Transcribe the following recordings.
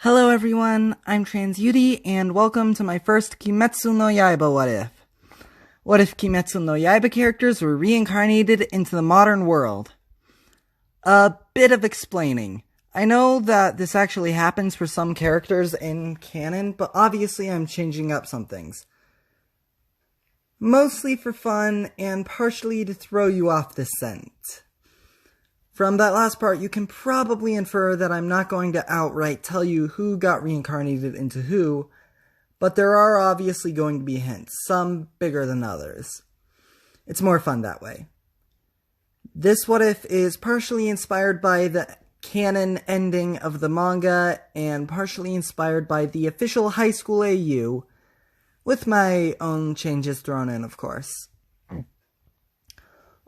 Hello everyone, I'm Trans Yuri, and welcome to my first Kimetsu no Yaiba What If. What if Kimetsu no Yaiba characters were reincarnated into the modern world? A bit of explaining. I know that this actually happens for some characters in canon, but obviously I'm changing up some things. Mostly for fun, and partially to throw you off the scent. From that last part, you can probably infer that I'm not going to outright tell you who got reincarnated into who, but there are obviously going to be hints, some bigger than others. It's more fun that way. This what if is partially inspired by the canon ending of the manga, and partially inspired by the official high school AU, with my own changes thrown in, of course.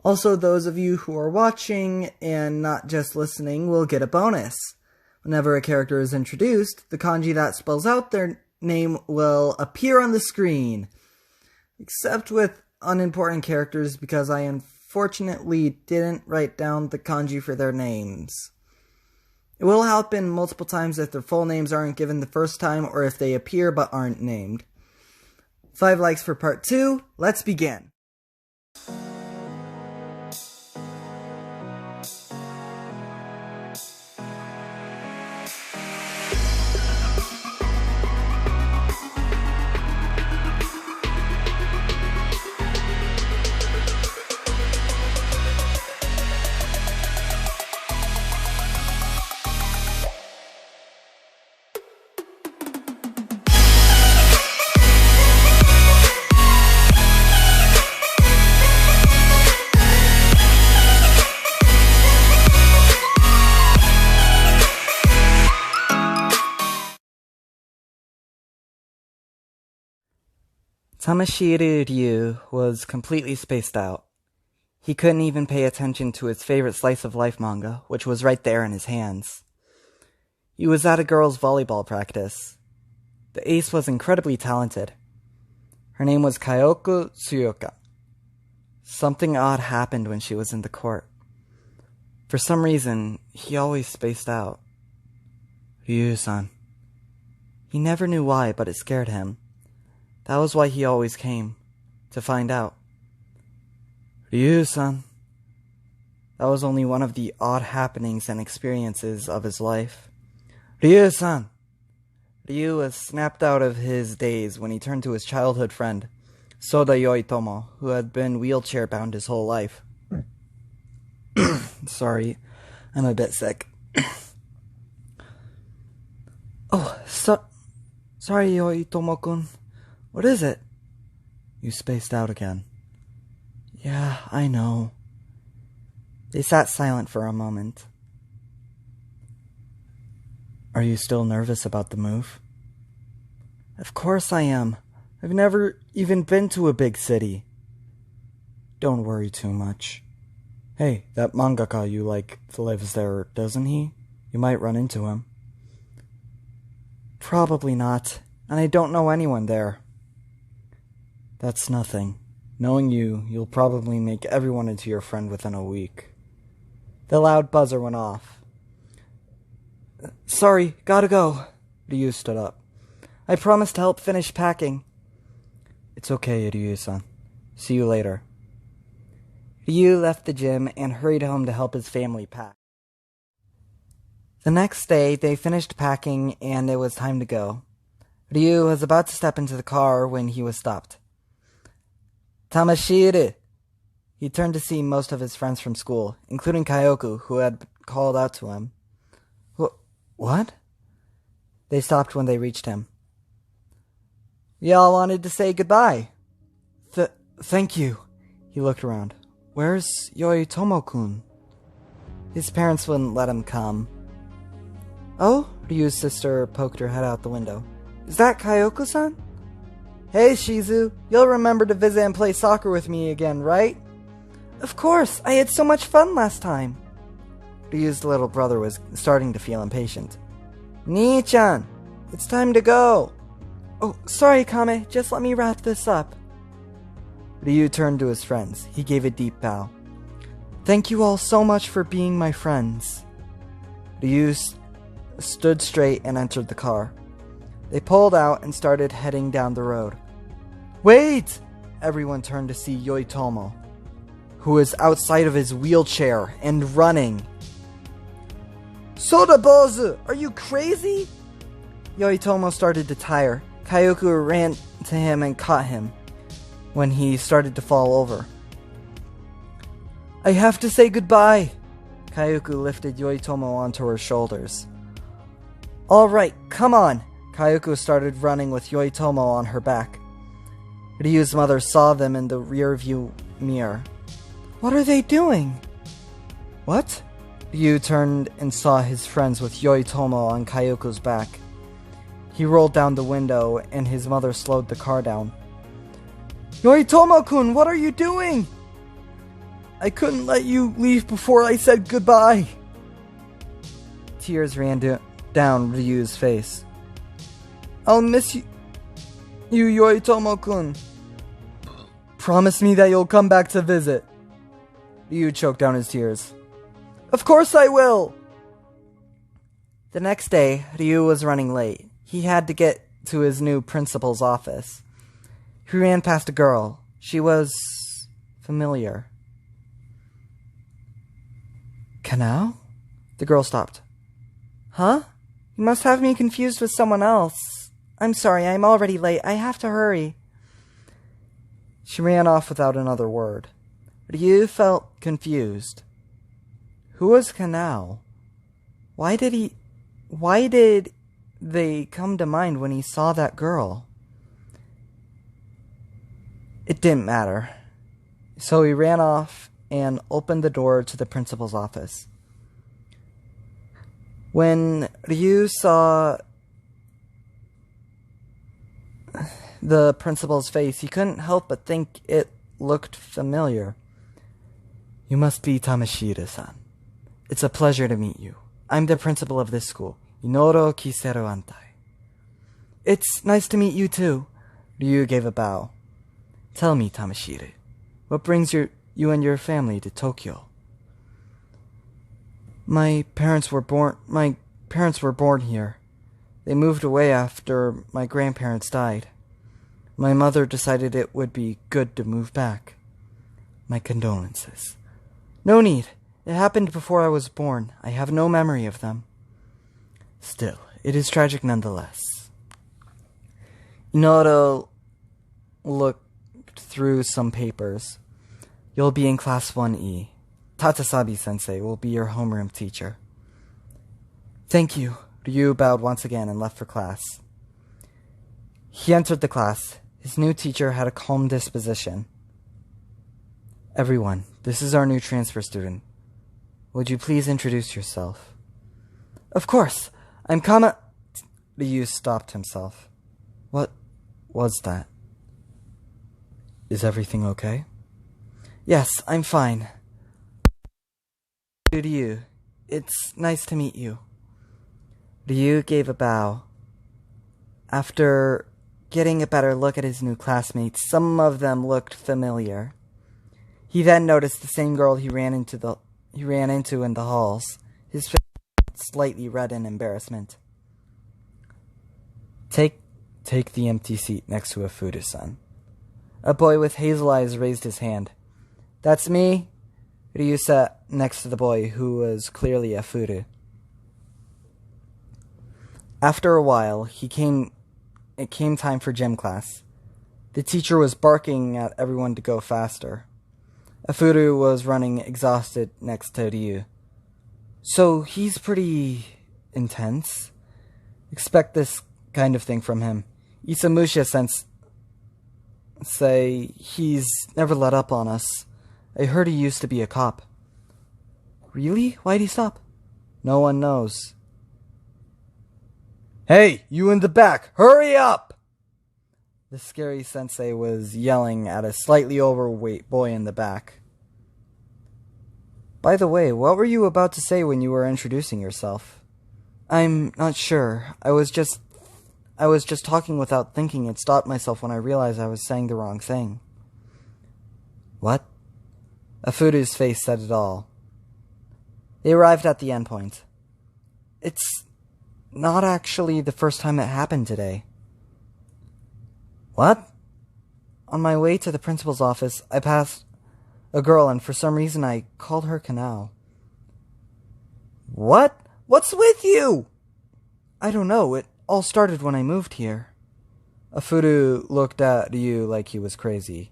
Also, those of you who are watching and not just listening will get a bonus. Whenever a character is introduced, the kanji that spells out their name will appear on the screen. Except with unimportant characters, because I unfortunately didn't write down the kanji for their names. It will happen multiple times if their full names aren't given the first time, or if they appear but aren't named. 5 likes for part 2, let's begin. Tamashiro Ryu was completely spaced out. He couldn't even pay attention to his favorite slice-of-life manga, which was right there in his hands. He was at a girls' volleyball practice. The ace was incredibly talented. Her name was Kyoko Tsuyoka. Something odd happened when she was in the court. For some reason, he always spaced out. Ryu-san. He never knew why, but it scared him. That was why he always came, to find out. Ryu-san. That was only one of the odd happenings and experiences of his life. Ryu-san. Ryu was snapped out of his daze when he turned to his childhood friend, Soda Yoitomo, who had been wheelchair-bound his whole life. Sorry, I'm a bit sick. Sorry, Yoitomo-kun. What is it? You spaced out again. Yeah, I know. They sat silent for a moment. Are you still nervous about the move? Of course I am. I've never even been to a big city. Don't worry too much. Hey, that mangaka you like lives there, doesn't he? You might run into him. Probably not, and I don't know anyone there. That's nothing. Knowing you, you'll probably make everyone into your friend within a week. The loud buzzer went off. Sorry, gotta go. Ryu stood up. I promised to help finish packing. It's okay, Ryu-san. See you later. Ryu left the gym and hurried home to help his family pack. The next day, they finished packing and it was time to go. Ryu was about to step into the car when he was stopped. Tamashiro! He turned to see most of his friends from school, including Kyoko, who had called out to him. What? They stopped when they reached him. We all wanted to say goodbye. Thank you. He looked around. Where's Yoitomo-kun? His parents wouldn't let him come. Oh? Ryu's sister poked her head out the window. Is that Kyoko-san? Hey, Shizu, you'll remember to visit and play soccer with me again, right? Of course, I had so much fun last time. Ryu's little brother was starting to feel impatient. Nii-chan, it's time to go. Oh, sorry, Kame, just let me wrap this up. Ryu turned to his friends. He gave a deep bow. Thank you all so much for being my friends. Ryu stood straight and entered the car. They pulled out and started heading down the road. Wait! Everyone turned to see Yoitomo, who was outside of his wheelchair and running. Soda Bozu, are you crazy? Yoitomo started to tire. Kyoku ran to him and caught him when he started to fall over. I have to say goodbye. Kyoku lifted Yoitomo onto her shoulders. Alright, come on. Kyoku started running with Yoitomo on her back. Ryu's mother saw them in the rear-view mirror. What are they doing? What? Ryu turned and saw his friends with Yoitomo on Kyoku's back. He rolled down the window and his mother slowed the car down. Yoitomo-kun, what are you doing? I couldn't let you leave before I said goodbye. Tears ran down Ryu's face. I'll miss you, Yoitomo-kun. Promise me that you'll come back to visit. Ryu choked down his tears. Of course I will! The next day, Ryu was running late. He had to get to his new principal's office. He ran past a girl. She was familiar. Kanao? The girl stopped. Huh? You must have me confused with someone else. I'm sorry, I'm already late. I have to hurry. She ran off without another word. Ryu felt confused. Who was Kanao? Why did they come to mind when he saw that girl? It didn't matter. So he ran off and opened the door to the principal's office. When Ryu saw the principal's face, he couldn't help but think it looked familiar. You must be Tamashiro-san. It's a pleasure to meet you. I'm the principal of this school, Inouro Kiseru Antai. It's nice to meet you too. Ryu gave a bow. Tell me, Tamashiro, what brings you and your family to Tokyo? My parents were born here. They moved away after my grandparents died. My mother decided it would be good to move back. My condolences. No need. It happened before I was born. I have no memory of them. Still, it is tragic nonetheless. Inouro looked through some papers. You'll be in Class 1E. Tatasabi-sensei will be your homeroom teacher. Thank you. Ryu bowed once again and left for class. He entered the class. His new teacher had a calm disposition. Everyone, this is our new transfer student. Would you please introduce yourself? Of course. I'm Kama... Ryu stopped himself. What was that? Is everything okay? Yes, I'm fine. Ryu, it's nice to meet you. Ryu gave a bow. After getting a better look at his new classmates, some of them looked familiar. He then noticed the same girl he ran into in the halls. His face was slightly red in embarrassment. Take the empty seat next to Afudu-san. A boy with hazel eyes raised his hand. That's me. Ryu sat next to the boy, who was clearly Afudu. After a while, it came time for gym class. The teacher was barking at everyone to go faster. Afudu was running exhausted next to Ryu. So he's pretty intense. Expect this kind of thing from him. Isamusha-sensei, he's never let up on us. I heard he used to be a cop. Really? Why'd he stop? No one knows. Hey, you in the back, hurry up! The scary sensei was yelling at a slightly overweight boy in the back. By the way, what were you about to say when you were introducing yourself? I'm not sure. I was just talking without thinking and stopped myself when I realized I was saying the wrong thing. What? Afudu's face said it all. They arrived at the endpoint. It's not actually the first time it happened today. What? On my way to the principal's office, I passed a girl and for some reason I called her Kanao. What? What's with you? I don't know. It all started when I moved here. Afuru looked at Ryu like he was crazy.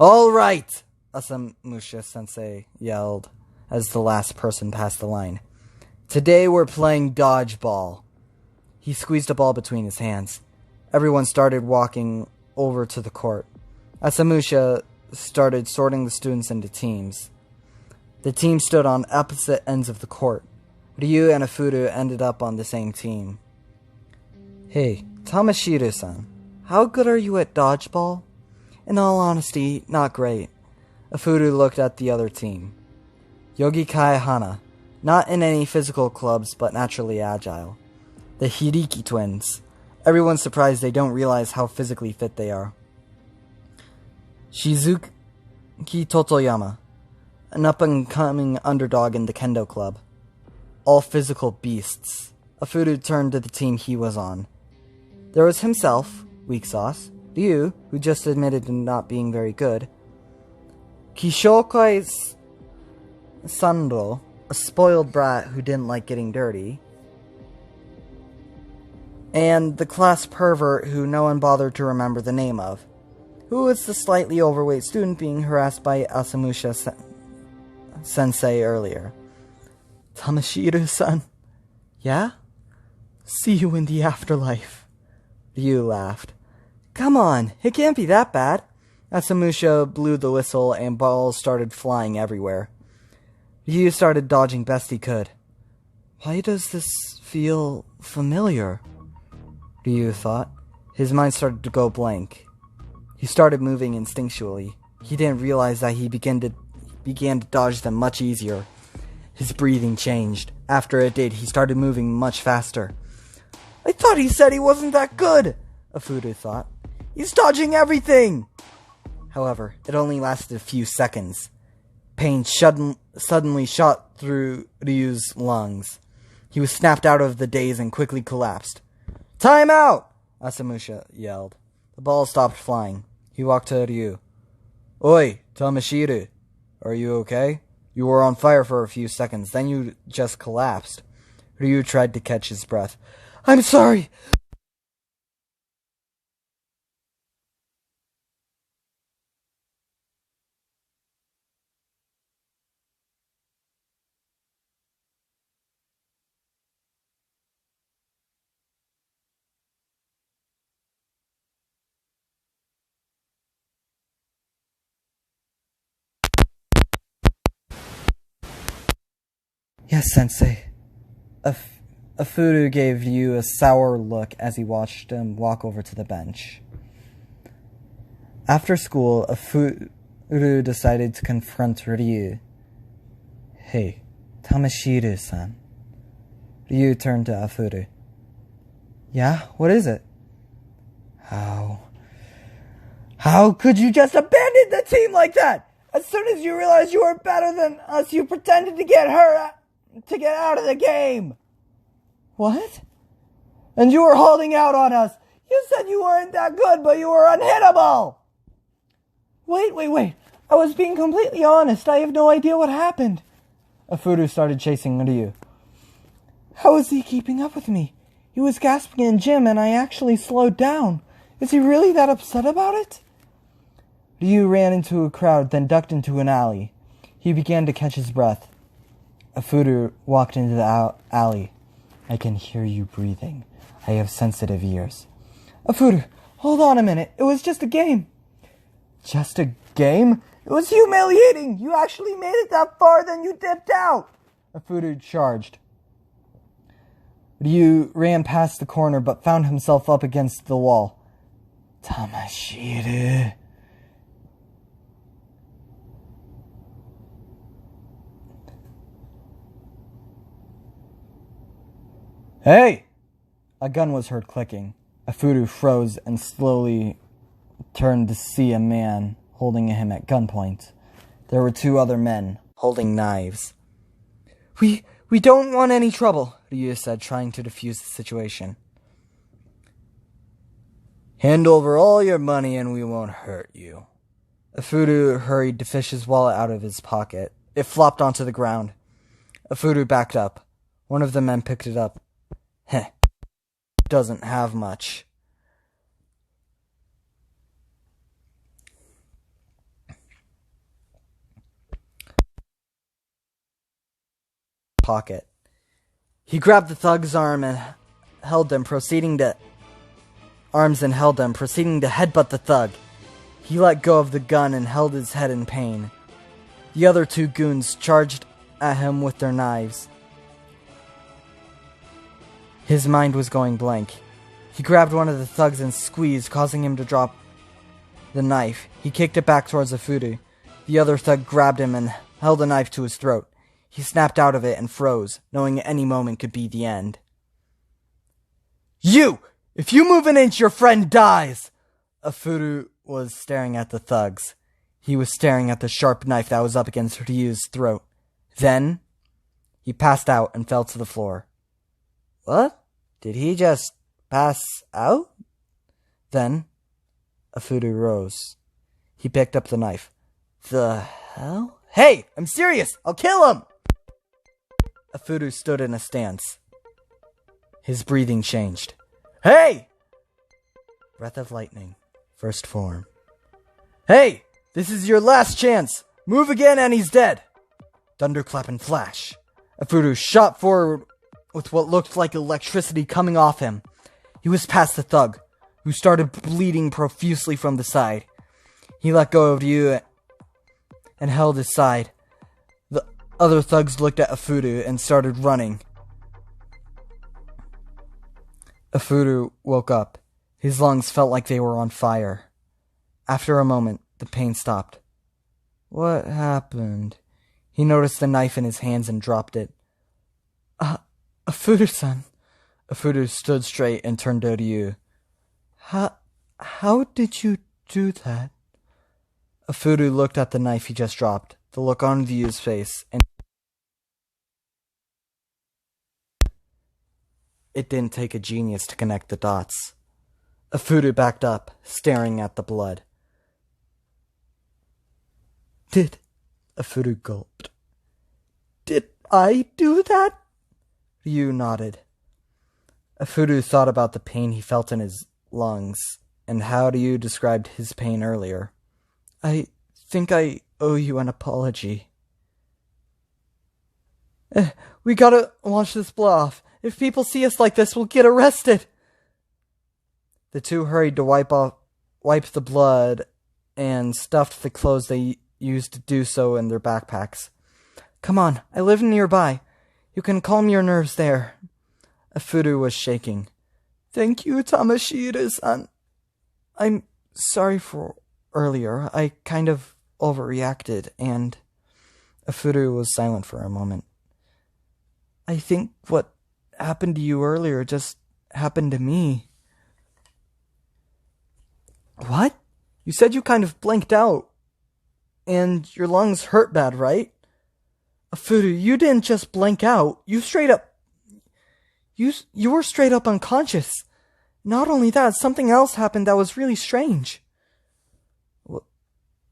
All right, Asamusha-sensei yelled as the last person passed the line. Today we're playing dodgeball. He squeezed a ball between his hands. Everyone started walking over to the court. Asamusha started sorting the students into teams. The teams stood on opposite ends of the court. Ryu and Afuru ended up on the same team. Hey, Tamashiro-san, how good are you at dodgeball? In all honesty, not great. Afuru looked at the other team. Yogi Kai Hana, not in any physical clubs, but naturally agile. The Hiriki twins. Everyone's surprised they don't realize how physically fit they are. Shizuki Totoyama, an up-and-coming underdog in the Kendo Club. All physical beasts. Afuru turned to the team he was on. There was himself, weak sauce, Ryu, who just admitted to not being very good, Kishokai Sando, a spoiled brat who didn't like getting dirty, and the class pervert who no one bothered to remember the name of, who was the slightly overweight student being harassed by Asamusha-sensei earlier. Tamashiro-san. Yeah? See you in the afterlife. Ryu laughed. Come on, it can't be that bad. Asamusha blew the whistle and balls started flying everywhere. Ryu started dodging best he could. Why does this feel familiar? Ryu thought. His mind started to go blank. He started moving instinctually. He didn't realize that he began to dodge them much easier. His breathing changed. After it did, he started moving much faster. I thought he said he wasn't that good, Afuru thought. He's dodging everything! However, it only lasted a few seconds. Pain suddenly shot through Ryu's lungs. He was snapped out of the daze and quickly collapsed. Time out! Asamusha yelled. The ball stopped flying. He walked to Ryu. Oi, Tamashiro. Are you okay? You were on fire for a few seconds, then you just collapsed. Ryu tried to catch his breath. I'm sorry! Yes, Sensei. Afuru gave Ryu a sour look as he watched him walk over to the bench. After school, Afuru decided to confront Ryu. Hey, Tamashiro-san. Ryu turned to Afuru. Yeah, what is it? How could you just abandon the team like that? As soon as you realized you were better than us, you pretended to get her to get out of the game. What? And you were holding out on us. You said you weren't that good, but you were unhittable. Wait. I was being completely honest. I have no idea what happened. Afuru started chasing Ryu. How is he keeping up with me? He was gasping in gym and I actually slowed down. Is he really that upset about it? Ryu ran into a crowd, then ducked into an alley. He began to catch his breath. Afuru walked into the alley. I can hear you breathing. I have sensitive ears. Afuru, hold on a minute. It was just a game. Just a game? It was humiliating. You actually made it that far, then you dipped out. Afuru charged. Ryu ran past the corner, but found himself up against the wall. Tamashiro. Hey! A gun was heard clicking. Afuru froze and slowly turned to see a man holding him at gunpoint. There were two other men holding knives. We We don't want any trouble, Ryu said, trying to defuse the situation. Hand over all your money and we won't hurt you. Afudu hurried to fish his wallet out of his pocket. It flopped onto the ground. Afudu backed up. One of the men picked it up. Heh. Doesn't have much. Pocket. He grabbed the thug's arm and held them, proceeding to headbutt the thug. He let go of the gun and held his head in pain. The other two goons charged at him with their knives. His mind was going blank. He grabbed one of the thugs and squeezed, causing him to drop the knife. He kicked it back towards Afudu. The other thug grabbed him and held the knife to his throat. He snapped out of it and froze, knowing any moment could be the end. You! If you move an inch, your friend dies! Afudu was staring at the thugs. He was staring at the sharp knife that was up against Ryu's throat. Then, he passed out and fell to the floor. What? Did he just pass out? Then, Afudu rose. He picked up the knife. The hell? Hey! I'm serious! I'll kill him! Afudu stood in a stance. His breathing changed. Hey! Breath of lightning. First form. Hey! This is your last chance! Move again and he's dead! Thunderclap and flash. Afudu shot forward with what looked like electricity coming off him. He was past the thug, who started bleeding profusely from the side. He let go of Ryu and held his side. The other thugs looked at Afudu and started running. Afudu woke up. His lungs felt like they were on fire. After a moment, the pain stopped. What happened? He noticed the knife in his hands and dropped it. Afudu-san. Afudu stood straight and turned to Ryu. How did you do that? Afudu looked at the knife he just dropped, the look on Ryu's face, and it didn't take a genius to connect the dots. Afudu backed up, staring at the blood. Afudu gulped. Did I do that? Ryu nodded. Afudu thought about the pain he felt in his lungs, and how Ryu described his pain earlier. I think I owe you an apology. We gotta wash this blood off. If people see us like this, we'll get arrested. The two hurried to wipe the blood and stuffed the clothes they used to do so in their backpacks. Come on, I live nearby. You can calm your nerves there. Afudu was shaking. Thank you, Tamashita-san. I'm sorry for earlier. I kind of overreacted, and Afudu was silent for a moment. I think what happened to you earlier just happened to me. What? You said you kind of blanked out, and your lungs hurt bad, right? Afudu, you didn't just blank out. You were straight up unconscious. Not only that, something else happened that was really strange.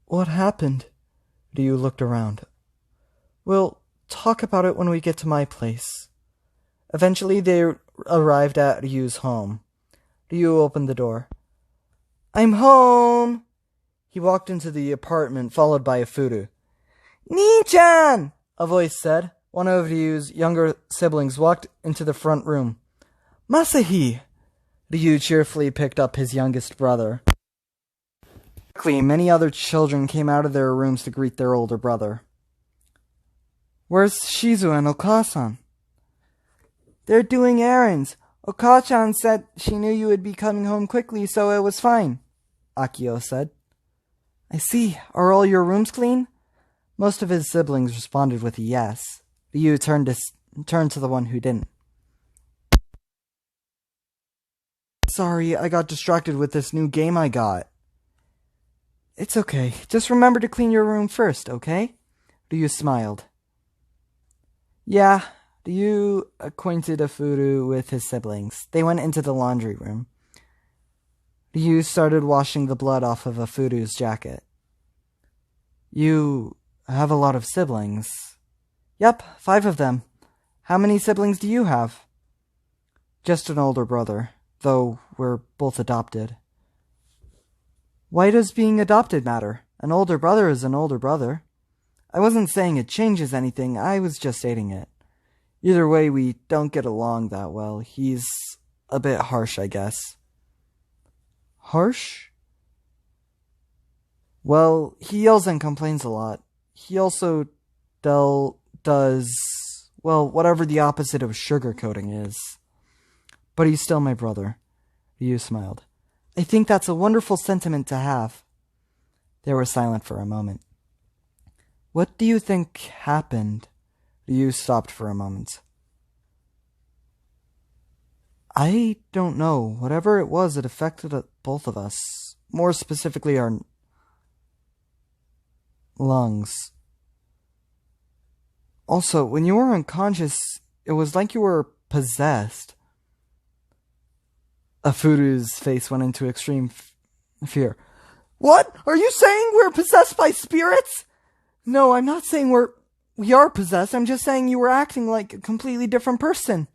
What happened? Ryu looked around. We'll talk about it when we get to my place. Eventually, they arrived at Ryu's home. Ryu opened the door. I'm home! He walked into the apartment, followed by Afudu. Nii-chan! A voice said. One of Ryu's younger siblings walked into the front room. Masahi! Ryu cheerfully picked up his youngest brother. Quickly, many other children came out of their rooms to greet their older brother. Where's Shizu and Oka-san? They're doing errands. Oka-chan said she knew you would be coming home quickly, so it was fine, Akio said. I see. Are all your rooms clean? Most of his siblings responded with a yes. Ryu turned to the one who didn't. Sorry, I got distracted with this new game I got. It's okay. Just remember to clean your room first, okay? Ryu smiled. Yeah, Ryu acquainted Afuru with his siblings. They went into the laundry room. Ryu started washing the blood off of Afuru's jacket. You have a lot of siblings. Yep, 5 of them. How many siblings do you have? Just an older brother, though we're both adopted. Why does being adopted matter? An older brother is an older brother. I wasn't saying it changes anything, I was just stating it. Either way, we don't get along that well. He's a bit harsh, I guess. Harsh? Well, he yells and complains a lot. He also does, well, whatever the opposite of sugarcoating is. But he's still my brother. Ryu smiled. I think that's a wonderful sentiment to have. They were silent for a moment. What do you think happened? Ryu stopped for a moment. I don't know. Whatever it was, it affected both of us. More specifically, our lungs. Also, when you were unconscious, it was like you were possessed. Afuru's face went into extreme fear. What? Are you saying we're possessed by spirits? No, I'm not saying we are possessed. I'm just saying you were acting like a completely different person.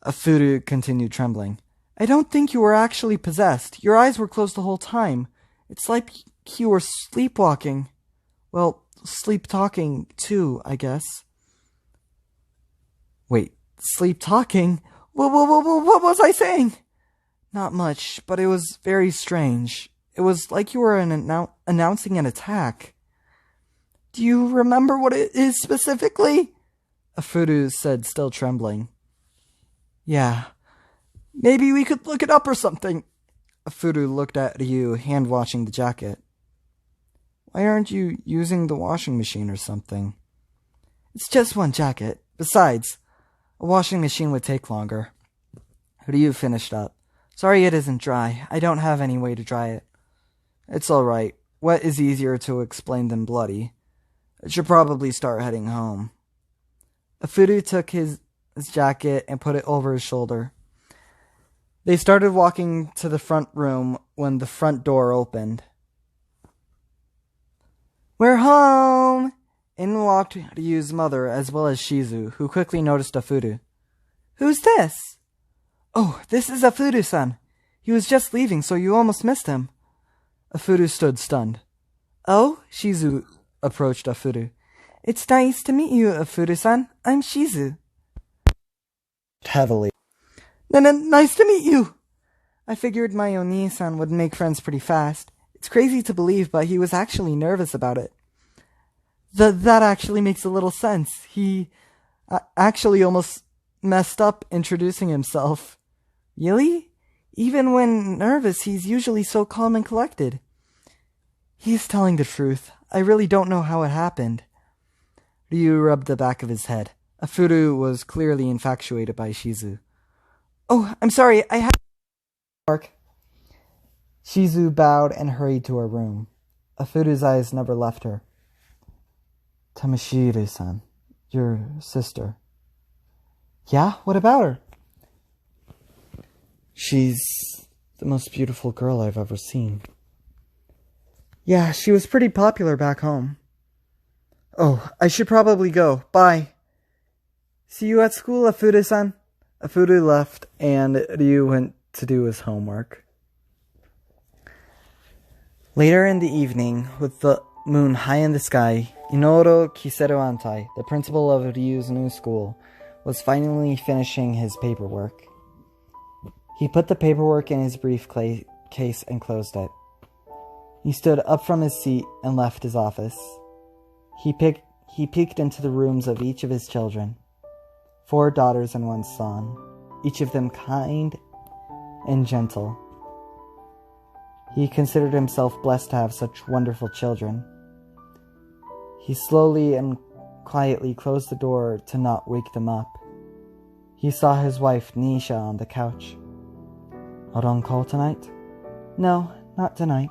Afuru continued trembling. I don't think you were actually possessed. Your eyes were closed the whole time. It's like you were sleepwalking. Well, sleep-talking too, I guess. Wait, sleep-talking? What was I saying? Not much, but it was very strange. It was like you were announcing an attack. Do you remember what it is specifically? Afuru said, still trembling. Yeah. Maybe we could look it up or something. Afuru looked at Ryu, hand-washing the jacket. Why aren't you using the washing machine or something? It's just one jacket. Besides, a washing machine would take longer. Ryu finished up. Sorry it isn't dry. I don't have any way to dry it. It's alright. Wet is easier to explain than bloody. I should probably start heading home. Afuru took his jacket and put it over his shoulder. They started walking to the front room when the front door opened. We're home! In walked Ryu's mother as well as Shizu, who quickly noticed Afuru. Who's this? Oh, this is Afuru-san. He was just leaving, so you almost missed him. Afuru stood stunned. Oh? Shizu approached Afuru. It's nice to meet you, Afuru-san. I'm Shizu. Heavily. Nice to meet you! I figured my Oni-san would make friends pretty fast. It's crazy to believe, but he was actually nervous about it. That actually makes a little sense. He actually almost messed up introducing himself. Really? Even when nervous, he's usually so calm and collected. He's telling the truth. I really don't know how it happened. Ryu rubbed the back of his head. Afuru was clearly infatuated by Shizu. Oh, I'm sorry, I have... Mark. Shizu bowed and hurried to her room. Afuru's eyes never left her. Tamashiro-san, your sister. Yeah? What about her? She's the most beautiful girl I've ever seen. Yeah, she was pretty popular back home. Oh, I should probably go. Bye. See you at school, Afuru-san. Afuru left, and Ryu went to do his homework. Later in the evening, with the moon high in the sky, Inouro Kiseru-antai, the principal of Ryu's new school, was finally finishing his paperwork. He put the paperwork in his briefcase and closed it. He stood up from his seat and left his office. He peeked into the rooms of each of his children. 4 daughters and 1 son, each of them kind and gentle. He considered himself blessed to have such wonderful children. He slowly and quietly closed the door to not wake them up. He saw his wife Nisha on the couch. Out on call tonight? No, not tonight.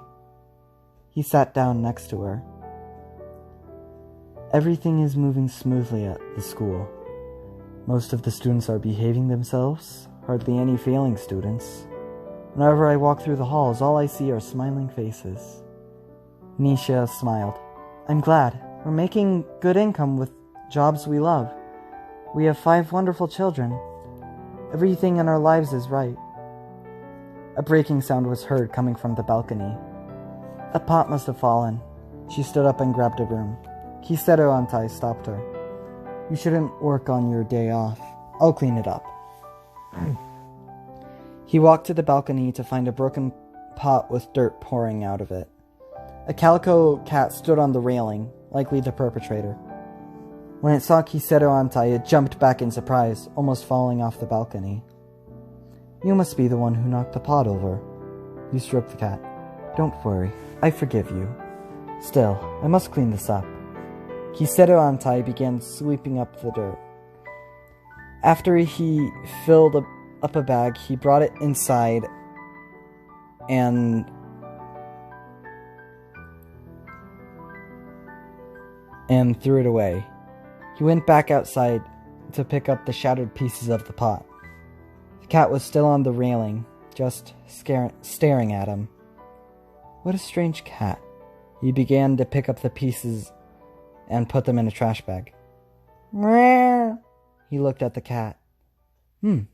He sat down next to her. Everything is moving smoothly at the school. Most of the students are behaving themselves, hardly any failing students. Whenever I walk through the halls, all I see are smiling faces. Nisha smiled. I'm glad. We're making good income with jobs we love. We have 5 wonderful children. Everything in our lives is right. A breaking sound was heard coming from the balcony. A pot must have fallen. She stood up and grabbed a broom. Kisetsu Antai stopped her. You shouldn't work on your day off. I'll clean it up. He walked to the balcony to find a broken pot with dirt pouring out of it. A calico cat stood on the railing, likely the perpetrator. When it saw Kisetsu Antai, it jumped back in surprise, almost falling off the balcony. You must be the one who knocked the pot over. You stroked the cat. Don't worry, I forgive you. Still, I must clean this up. Kisetsu Antai began sweeping up the dirt. After he filled up a bag, he brought it inside and threw it away. He went back outside to pick up the shattered pieces of the pot. The cat was still on the railing, just staring at him. What a strange cat. He began to pick up the pieces and put them in a trash bag. Meow. He looked at the cat.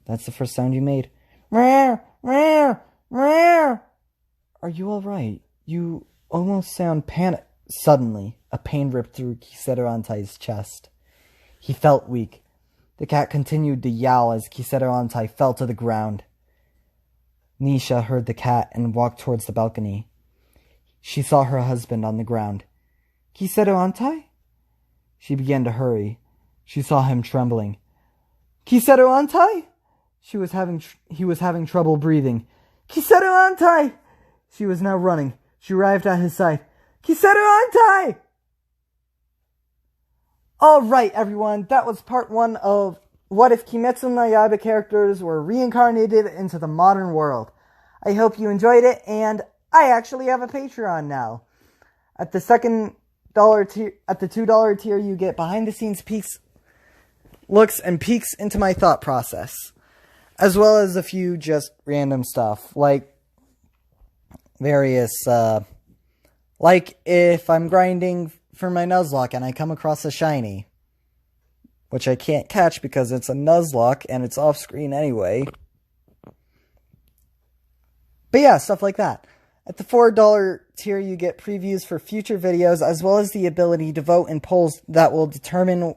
That's the first sound you made. Meow, meow, meow. Are you all right? You almost sound panicked. Suddenly, a pain ripped through Kisetsu Antai's chest. He felt weak. The cat continued to yowl as Kisetsu Antai fell to the ground. Nisha heard the cat and walked towards the balcony. She saw her husband on the ground. Kisetsu Antai? She began to hurry. She saw him trembling. Kisetsu Antai? He was having trouble breathing. Kisetsu Antai! She was now running. She arrived at his side. Kisetsu Antai! Alright, everyone, that was part 1 of What If Kimetsu no Yaiba characters were reincarnated into the modern world. I hope you enjoyed it, and I actually have a Patreon now. At the $2 tier, you get behind-the-scenes looks and peeks into my thought process, as well as a few just random stuff, like various, like if I'm grinding for my Nuzlocke and I come across a shiny, which I can't catch because it's a Nuzlocke and it's off screen anyway. But yeah, stuff like that. At the $4 tier, you get previews for future videos, as well as the ability to vote in polls that will determine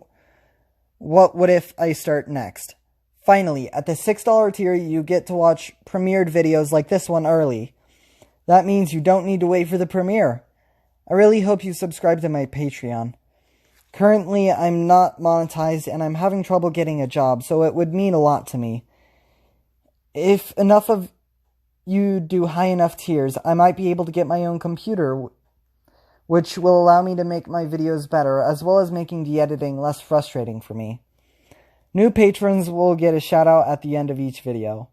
what if I start next. Finally, at the $6 tier, you get to watch premiered videos like this one early. That means you don't need to wait for the premiere. I really hope you subscribe to my Patreon. Currently, I'm not monetized and I'm having trouble getting a job, so it would mean a lot to me. If enough of you do high enough tiers, I might be able to get my own computer, which will allow me to make my videos better, as well as making the editing less frustrating for me. New patrons will get a shout out at the end of each video.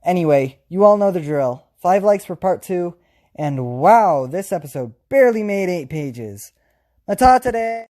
Anyway, you all know the drill. 5 likes for part 2, and wow, this episode barely made 8 pages. Mata today!